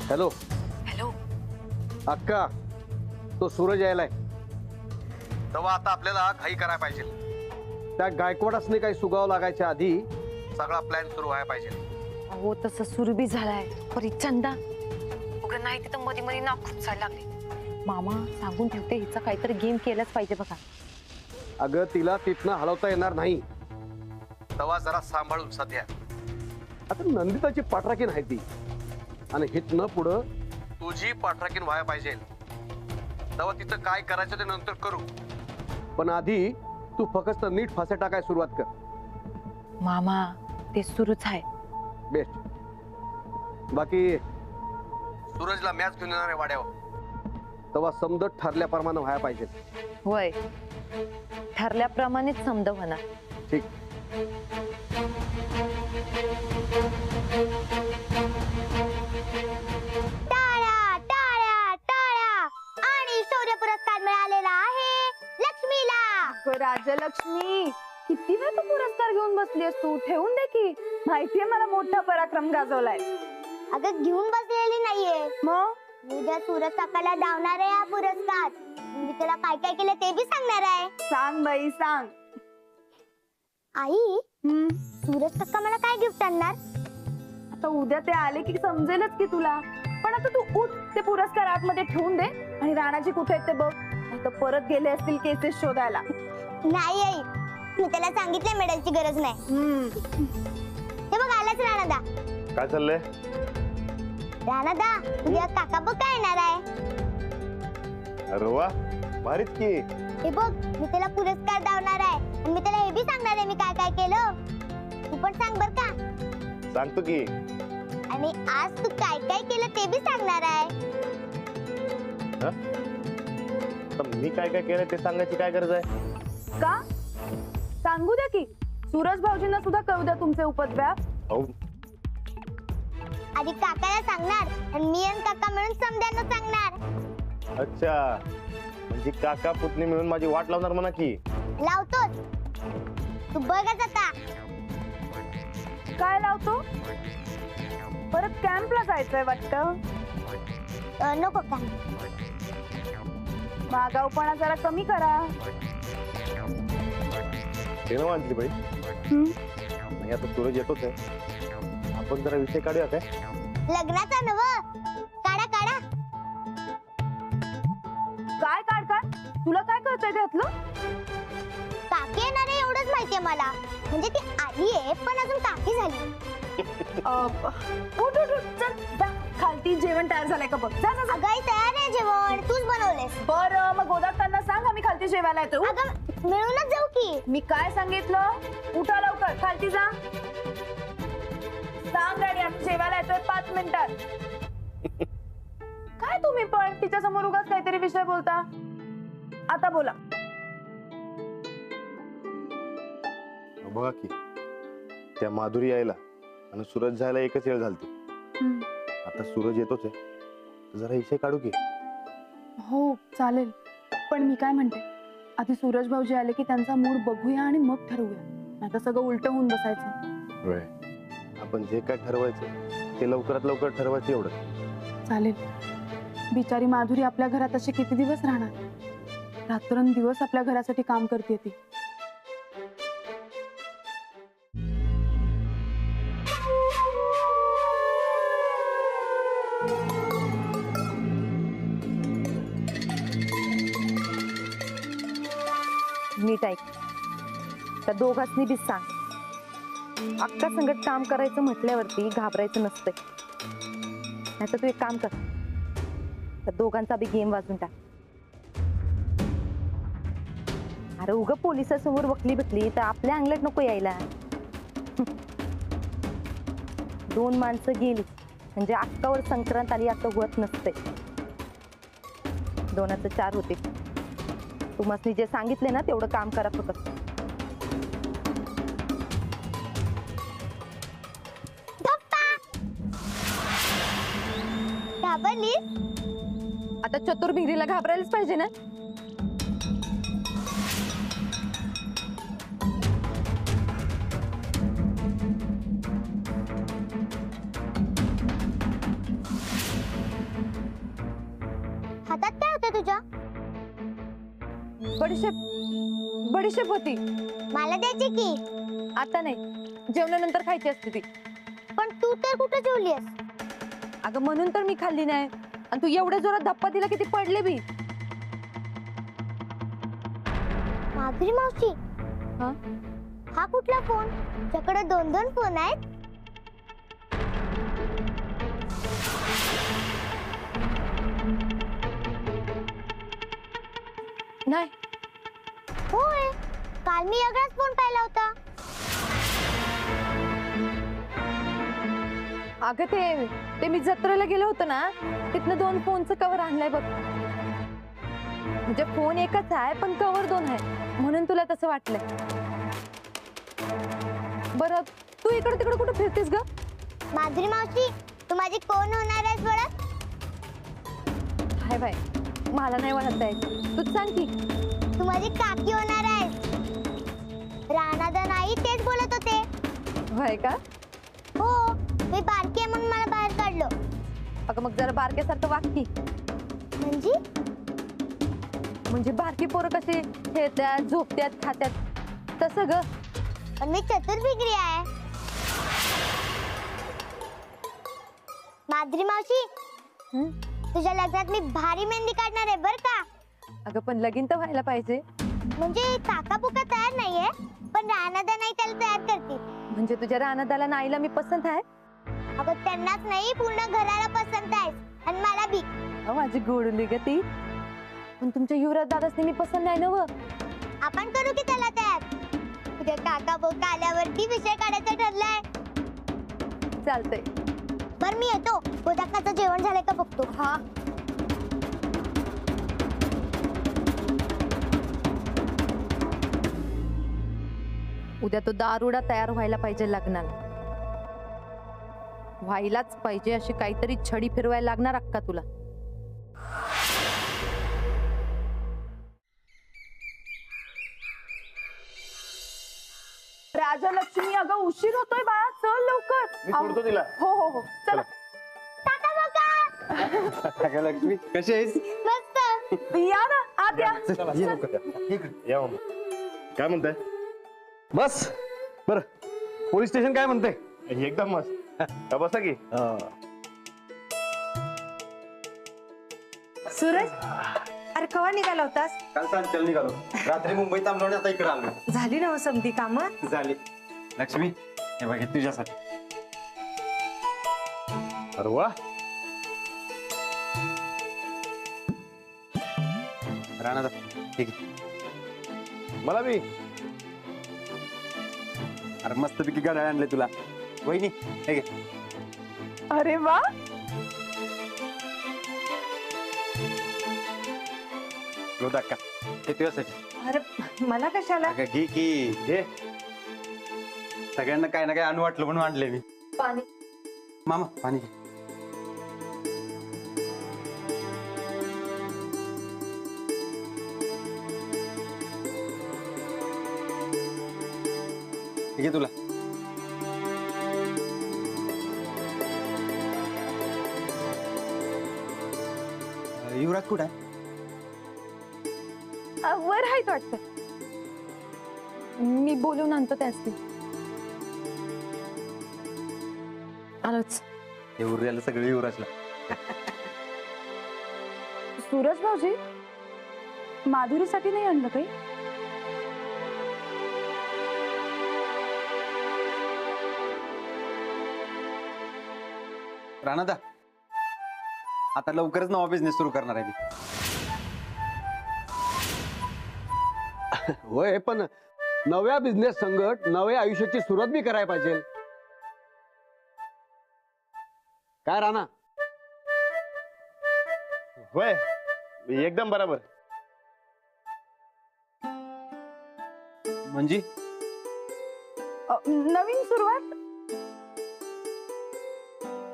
Hello hello. अक्का, तो सूरज यायलाय. तेव्हा आता आपल्याला घाई करायला पाहिजे. त्या गायकवाडासने काही सुगाव लागायच्या आधी सगळा प्लॅन सुरू व्हायला पाहिजे. अहो तसं सुरू बी झालाय. परी चंदा उगा नाही तिथं मध्ये मध्ये नाक खुपसायला लागले. मामा सांगून ठेवते हिचा काहीतरी गेम केलाच पाहिजे बघा. अगं तिला तिथनं हलवता येणार नाही. तेव्हा जरा सांभाळून सध्या. आता नंदिताची पाठराखीण आहे ती, आणि हिथनं पुढं तुझी पाठराखीण व्हायला पाहिजे. तेव्हा तिथं काय करायचं ते नंतर करू, पण आधी तू फक्त नीट फासे टाकाय सुरुवात कर. मामा ते सुरूच आहे. बेस्ट. बाकी सूरजला मॅच घेऊन येणार आहे वाड्यावर. तेव्हा समजत ठरल्याप्रमाणे व्हायला पाहिजे. होय, ठरल्याप्रमाणेच समज होणार. ठीक. टाळ्या टाळ्या टाळ्या. आणि शौर्य पुरस्कार मिळालेला आहे लक्ष्मीला. राजलक्ष्मी, किती वेळ तू पुरस्कार घेऊन बसलीस? तू ठेवून दे की. माहितीये मला मोठा पराक्रम गाजवलाय. अगं घेऊन बसलेली नाहीये, मग उद्या सूरज काकाला डावणार आहे हा पुरस्कार. मी त्याला काय काय केलं ते बी सांगणार आहे. सांग बाई सांग. आई, सूरज काका मला काय गिफ्ट आणणार? आता उद्या ते आले की समजेलच की तुला. पण आता तू उठ, ते पुरस्कार आतमध्ये ठेवून दे आणि राणाजी कुठे आहेत ते बघ. नाही तर परत गेले असतील केसेस शोधायला. नाही आई, मी त्याला सांगितलं मेडलची गरज नाही. हे बघ आलाच राणादा. काय चाललंय? राणादा, उद्या काका बघ काय येणार आहे. अरे वा, भारीच की. हे बघ, मी त्याला पुरस्कार डावणार आहे आणि मी त्याला हे बी सांगणार आहे मी काय काय केलं. तू पण सांग बर का. सांगतो की. आणि आज तू काय काय केलं ते बी सांगणार आहे. तर मी काय काय केलं ते सांगायची काय गरज आहे? का सांगू द्या की. सूरज भाऊजींना सुद्धा कळू द्या तुमचे उपद्व्याप. अहो, आधी काकाला सांगणार आणि मी आणि काका मिळून समद्यांना सांगणार. अच्छा, म्हणजे काका पुतणी मिळून माझी वाट लावणार म्हणा की. लावतोच, तू बघच आता. काय लावतो? परत कॅम्पला जायचंय वाटतं. नको का. मागावपणा जरा कमी करा. ते ना आणली बाई. नाही आता सूरज येतोच आहे, आपण जरा विषय काढूया काय? लग्नाचा नव काढा काढा. काय काढ काढ, तुला काय कळतंय त्यातलं? काकी येणार आहे एवढंच माहितीये मला. म्हणजे ती आली आहे पण अजून काकी झाली. उठ उठ उठ, चल जा. खालती जेवण तयार झालंय का बघ. जा जा जा. अगं आई, तयार आहे जेवण, तूच बनवलेस. बरं मग गोदातांना सांग आम्ही खालती जेवायला येतो. अगं मिळूनच जाऊ की. मी काय सांगितलं? उठा लवकर, खालती जा. सांग गाडी आम्ही जेवायला येतोय 5 मिनिटात. काय तुम्ही पण तिच्या समोर उगाच काहीतरी विषय बोलता. आता बोला. बघा की, त्या माधुरी यायला आणि सूरज जायला एकच वेळ झालती. आता सूरज येतोच आहे, तर जरा विषय काढू की. हो चालेल, पण मी काय म्हणते, आधी सूरज भाऊजी आले की त्यांचा मूड बघूया आणि मग ठरवूया. नाहीतर सगळं उलट होऊन बसायचं. होय, आपण जे काय ठरवायचं ते लवकरात लवकर ठरवायचं एवढं. चालेल. बिचारी माधुरी आपल्या घरात असे किती दिवस राहणार? रात्रंदिवस आपल्या घरासाठी काम करते ती. नीट ऐक, त्या दोघांनी बी सांग, अक्का संगत काम करायचं म्हटल्यावरती घाबरायचं नसतंय. नाहीतर तू एक काम कर, त्या दोघांचा बी गेम वाजून टाक. अरे उगा पोलिसासमोर वकली बकली तर आपल्या अंगलट नको यायला. 2 माणसं गेली म्हणजे अक्कावर संक्रांत आली असं होत नसते. 2चं 4 होते. तुम्हाला जे सांगितले ना तेवढं काम करा फक्त. घाबरलीस? आता चतुर्भिंगरीला घाबरायलाच पाहिजे ना. बडीशेप बडीशेप होती. मला द्यायची की. आता नाही, जेवणानंतर खायची असते ती. पण तू तर कुठे जेवलीस? अगं म्हणून तर मी खाल्ली नाही. आणि तू एवढ्या जोरात धप्पा दिला की ती पडले बी. माधुरी मावशी, हा? हा कुठला फोन? तुझ्याकडे 2 फोन आहेत? नाही. होय, काल मी वेगळाच फोन पाहिला होता. अगं ते मी जत्रेला गेलो होतो ना, तिथनं 2 फोनचं कवर आणलंय बघ. म्हणजे फोन एकच आहे पण कवर 2 आहे, म्हणून तुला तसं वाटलंय. बरं तू इकडे तिकडे कुठे फिरतेस ग? माधुरी मावशी, तू माझी कोण होणार आहेस बरं? हाय बाय, मला नाही म्हणत आहे, तूच सांग की. तू माझी काकी होणार आहेस. राणादा नाही तेच बोलत होते. होय का? हो, मी बारकी आहे म्हणून मला बाहेर काढलं. अगं मग जरा बारक्यासारखं वाग की. म्हणजे बारकी पोरं कशी खेळत्यात, झोपत्यात, खात्यात तसं ग. पण मी चतुर्भिग्री आहे. माधुरी मावशी, हं? तुझ्या लग्नात मी भारी मेहंदी काढणार आहे बर का. अगं पण लगीन तर व्हायला पाहिजे. म्हणजे काका पुका तयार नाहीये, पण राणादा नाही त्याला तयार करतील. म्हणजे तुझ्या रानादाला नाईला मी पसंत आहे. अगं त्यांनाच नाही, पूर्ण घराला पसंत आहेस. आणि मला बी. माझी गोडुली ग ती. पण तुमच्या युवराज दादासने मी पसंत नाही ना. आपण करू की त्याला तयार. तुझ्या काका बोका आल्यावरती विषय काढायचा ठरलाय. चालतंय. बर मी येतो, गोदाकाचं जेवण झालंय का बघतो. हा. उद्या तो दारुडा तयार व्हायला पाहिजे लग्नाला. व्हायलाच पाहिजे अशी काहीतरी छडी फिरवायला लागणार अक्का तुला. राजलक्ष्मी, अगं उशीर होतोय बाळा, चल लवकर. मी सोडतो तिला. हो हो हो, चला. काका बोका लक्ष्मी कशी आहेस? मस्त. या ना आत या. या मग. काय म्हणताय? बस बर, पोलीस स्टेशन काय म्हणते? एकदम मस्त. का बसा की. सूरज, अरे कवा निघाला होतास? काल सांच्याला निघालो, रात्री मुंबईत थांबलो आणि आता इकडे आलो. झाली ना समधी कामं? झाली. लक्ष्मी, हे बघ हे तुझ्यासाठी. अरे वा. राणा ठीक आहे. मला बी. अरे मस्त पैकी गाड्या आणले तुला. वहिनी हे घे. अरे वा, गोदाक्का हे तुझ्यासाठी. अरे मला कशाला? अगं घे की. हे सगळ्यांना काय ना काय आणू वाटलं म्हणून आणले मी. पाणी. मामा पाणी घे. हे घे तुला. युवराज कुठं आहे? वर आहेत वाटतं. मी बोलून आणतो त्याच. आलोच. हे उरलेलं सगळं युवराजला. सूरज भाऊजी, माधुरीसाठी नाही आणलं काही? राणादा, आता लवकरच नवा बिझनेस सुरू करणार आहे मी. होय, पण नव्या बिझनेस संगत नव्या आयुष्याची सुरुवात बी करायला पाहिजे. काय राणा? होय, एकदम बरोबर. म्हणजे नवीन सुरुवात.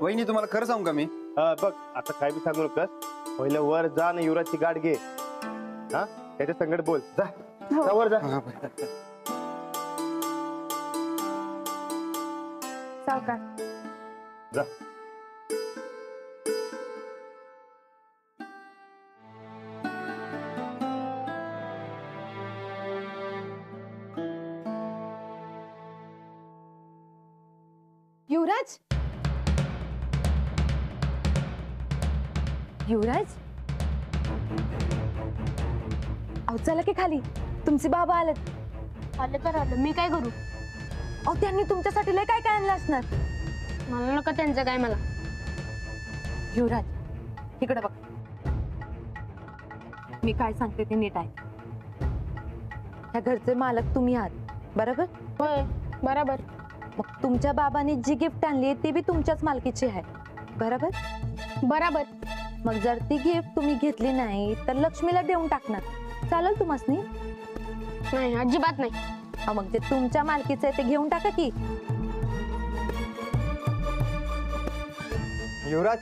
वहिनी तुम्हाला खरं सांगू का मी? बघ आता काय बी सांगू नकोस. पहिलं वर जा आणि युवराजची गाठ घे. हा, त्याच्या संगत बोल. जा जा वर जा. सावकार. जा. युवराज, अहो चला की खाली, तुमचे बाबा आलेत. आलं तर आलं, मी काय करू? अहो त्यांनी तुमच्यासाठी लय काय काय आणलं असणार. मला नका त्यांचं काय मला. युवराज इकडे बघ, मी काय सांगते ते नीट आहे. ह्या घरचे मालक तुम्ही आहात, बरोबर? होय बरोबर. मग तुमच्या बाबांनी जी गिफ्ट आणली ते बी तुमच्याच मालकीची आहे, बरोबर? बरोबर. मग जर ती गिफ्ट तुम्ही घेतली नाही तर लक्ष्मीला देऊन टाकणार, चालेल तुम्हासनी? नाही अजिबात नाही. मग जे तुमच्या मालकीचं आहे ते घेऊन टाका की. युवराज,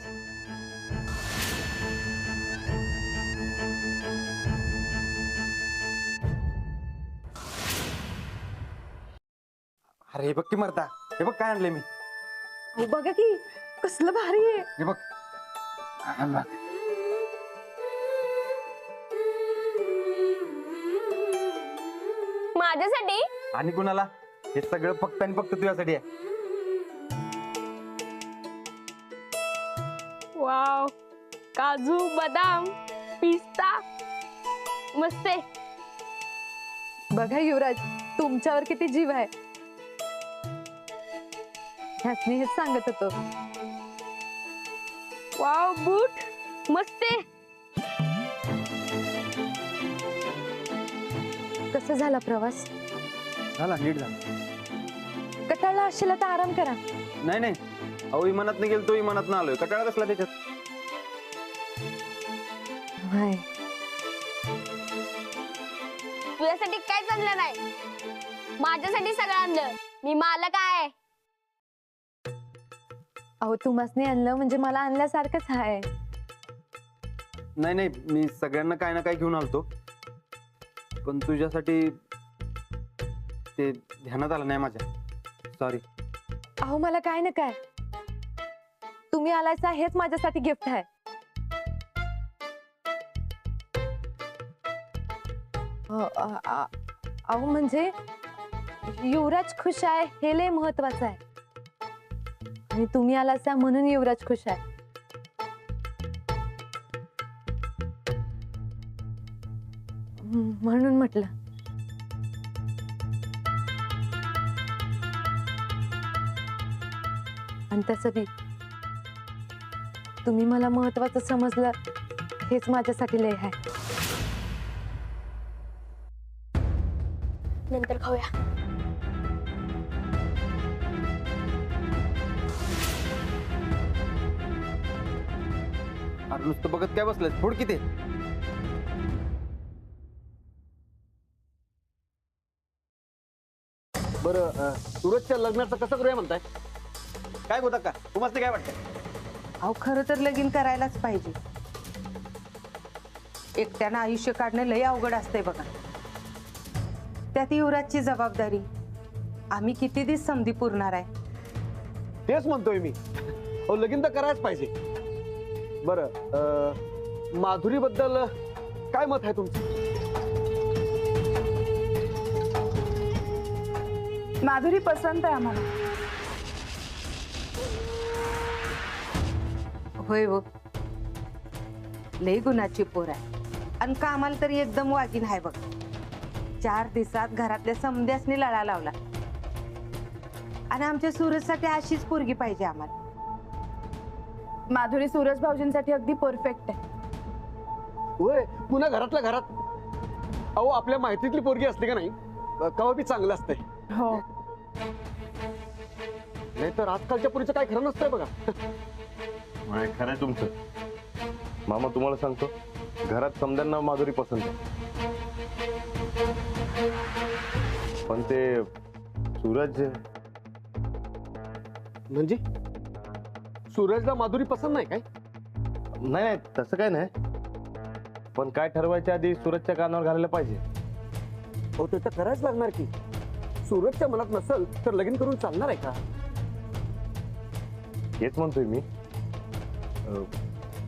अरे हे बघ की मरता, हे बघ काय आणलंय मी. अहो बघा की कसलं भारी आहे. हे बघ माझ्यासाठी? आणि कुणाला? हे सगळं फक्त आणि फक्त तुझ्यासाठी आहे. वाव, काजू बदाम पिस्ता मस्त आहे. बघा युवराज, तुमच्यावर किती जीव आहे. ह्यासनी हेच सांगत होतो. वाव, बूट मस्त आहे. कसा झाला प्रवास? झाला, नीट झाला. कटाळला असशील तर आराम करा. नाही नाही, अहो विमानात गेलो तो विमानात आलोय, कटाळा कसला त्याच्यात. हाय, तुझ्यासाठी काय चाललं नाही, माझ्यासाठी सगळं आणलं. मी मालक आहे. अहो तुम्हासनी आणलं म्हणजे मला आणल्यासारखंच आहे. नाही नाही, मी सगळ्यांना काय ना काय घेऊन आलतो, पण तुझ्यासाठी ते ध्यानात आलं नाही माझ्या. सॉरी. अहो मला काय ना काय, तुम्ही आलायसा हेच माझ्यासाठी गिफ्ट आहे. अहो म्हणजे युवराज खुश आहे हे लय महत्वाचं आहे, आणि तुम्ही आलासा म्हणून युवराज खुश आहे. म्हणून म्हटलं. आणि तसं बी तुम्ही मला महत्वाचं समजलं हेच माझ्यासाठी लय आहे. नंतर खाऊया. अरे नुसतं बघत काय बसलंय, फोड किती. बरं सूरजच्या लग्नाचं कसं करूया म्हणताय? काय होता का तुम्हाला काय वाटतं? अहो खरं तर लगीन करायलाच पाहिजे. एकट्यानं आयुष्य काढणं लय अवघड असतंय बघा. त्यात युवराजची जबाबदारी. आम्ही किती दिवस समधी पुरणार आहे. तेच म्हणतोय मी. अहो लगीन तर करायच पाहिजे. बरं माधुरी बद्दल काय मत आहे तुमचं? माधुरी पसंत आहे आम्हाला. होय हो, लय गुणाची पोर आहे आणि कामाला तरी एकदम वागीन आहे बघ. 4 दिवसात घरातल्या समद्यासनी लळा लावला. आणि आमच्या सूरजसाठी अशीच पोरगी पाहिजे आम्हाला. माधुरी सूरज भाऊजींसाठी अगदी परफेक्ट आहे. होय, पुन्हा घरातल्या घरात. अहो आपल्या माहितीतली पोरगी असते का नाही, कवा बी चांगलं असतंय. हो, नाही तर आजकालच्या पोरीचं काय खरं नसतंय बघा. खरंय तुमचं. मामा तुम्हाला सांगतो, घरात समद्यांना माधुरी पसंत आहे, पण ते सूरज. म्हणजे सूरजला माधुरी पसंत नाही काय? नाही नाही, तसं काय नाही, पण काय ठरवायच्या आधी सूरजच्या कानावर घालायला पाहिजे. हो ते तर करायच लागणार की. सूरजच्या मनात नसल तर लगीन करून चालणार आहे का? हेच म्हणतोय मी.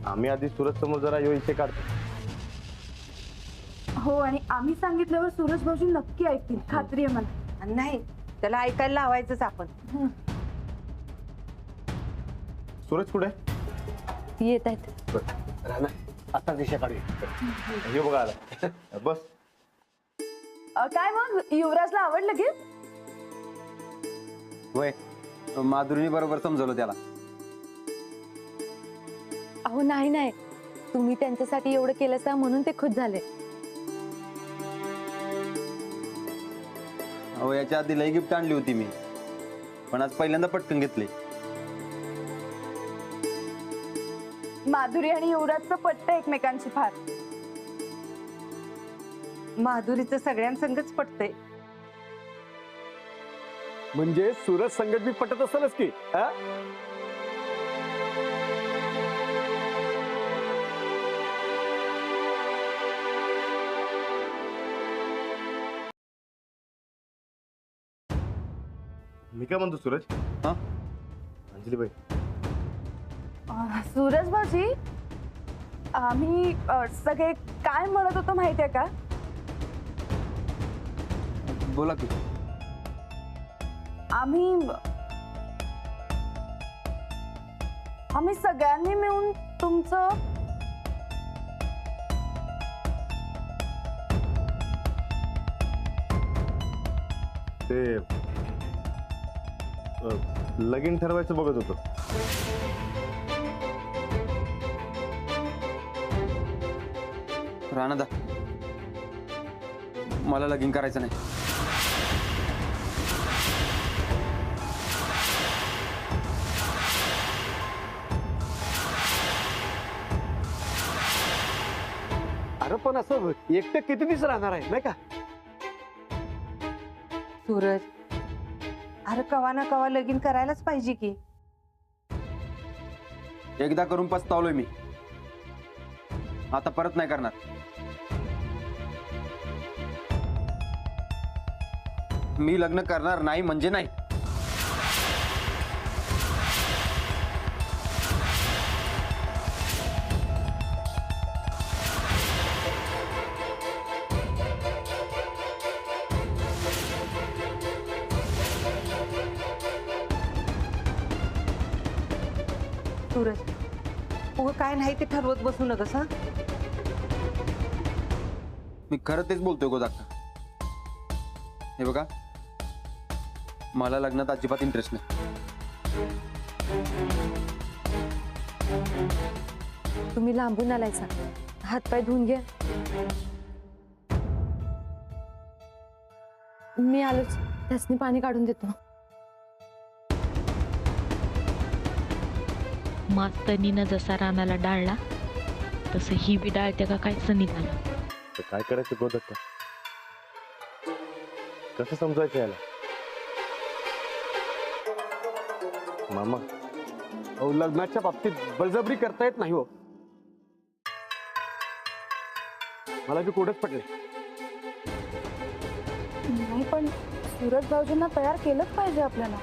आम्ही आधी सूरज समोर जरा यो इथे काढतो. हो, आणि आम्ही सांगितल्यावर सूरज भाऊजी नक्की ऐकतील, खात्री आहे मला. आणि नाही, त्याला ऐकायला लावायचंच आपण. सूरज कुठे? येत आहेत. राणा आता दिशा काढूया. हे बघा आला. बस. काय मग युवराजला आवडलं की? वय माधुरीने बरोबर समजवलं त्याला. अहो नाही नाही, तुम्ही त्यांच्यासाठी एवढं केलं म्हणून ते खुश झाले. अहो याच्या आधी लई गिफ्ट आणली होती मी, पण आज पहिल्यांदा पटकन घेतले. माधुरी आणि युवराजचं पटतं एकमेकांशी फार. माधुरीचं सगळ्यांसंगच पटतंय. म्हणजे सूरज संगत बी पटत असेलच की हा? मी काय म्हणतो सूरज. हा? अंजली बाई, सूरज भाऊजी, आम्ही सगळे काय म्हणत होतो माहितीये का? बोला की. आम्ही सगळ्यांनी मिळून तुमचं ते लगीन ठरवायचं बघत होतो. राणादा, मला लगीन करायचं नाही. अरे पण असं एकटं किती दिवस राहणार आहे नाही का? सूरज, अरे कवा ना कवा लगीन करायलाच पाहिजे की. एकदा करून पस्तावलोय मी, आता परत नाही करणार. मी लग्न करणार नाही म्हणजे नाही. सूरज, उगं काय नाही ते ठरवत बसू नकस. हा, मी खरं तेच बोलतोय गोदाक्का. हे बघा, मला लग्नात अजिबात इंटरेस्ट नाही. तुम्ही लांबून आलायचा, हातपाय धुवून घ्या. मी आलोच, त्यासनी पाणी काढून देतो. मास्तनीनं जसा रानाला डाळला तसं ही बी डाळते का काय सनीला. तर काय करायचं गोदत्ता? कसं समजायचं याला? मामा, अहो, लग्नाच्या बाबतीत बळजबरी करता येत नाही हो. मला बी कोडच पडले. नाही, पण सूरज भाऊजींना तयार केलंच पाहिजे आपल्याला.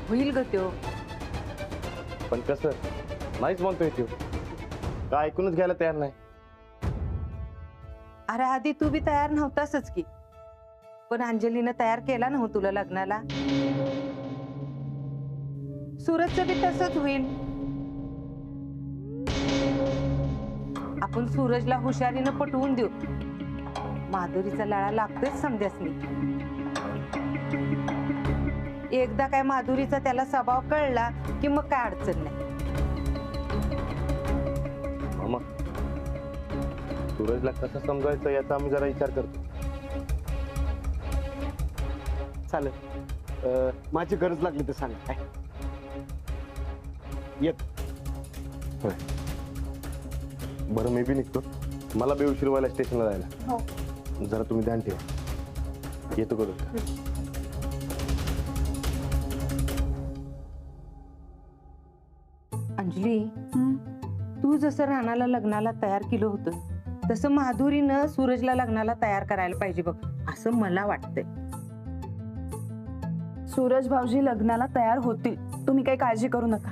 होईल ग त्यो. पण कसं नाहीच म्हणतोय तो. का ऐकूनच घ्यायला तयार नाही. अरे आधी तू बी तयार नव्हतासच की, पण अंजलीनं तयार केला ना हो तुला लग्नाला. सूरजचं बी तसंच होईल. आपण सूरजला हुशारीनं पटवून देऊ. माधुरीचा लळा लागतोच समजासनी. एकदा काय माधुरीचा त्याला स्वभाव कळला की मग काय अडचण नाही. मामा, सूरजला कसं समजायचं याचा आम्ही जरा विचार करतो. चालेल, माझी गरज लागली तर सांगा. काय येत. बरं, मी बी निघतो. मला बी उशीर व्हायला स्टेशनला जायला. हो. जरा तुम्ही ध्यान ठेवा. येतो करू. अंजली, तू जसं राणाला लग्नाला तयार केलं होतं तसं माधुरीनं सूरजला लग्नाला तयार करायला पाहिजे बघ, असं मला वाटतंय. सूरज भाऊजी लग्नाला तयार होतील, तुम्ही काही काळजी करू नका.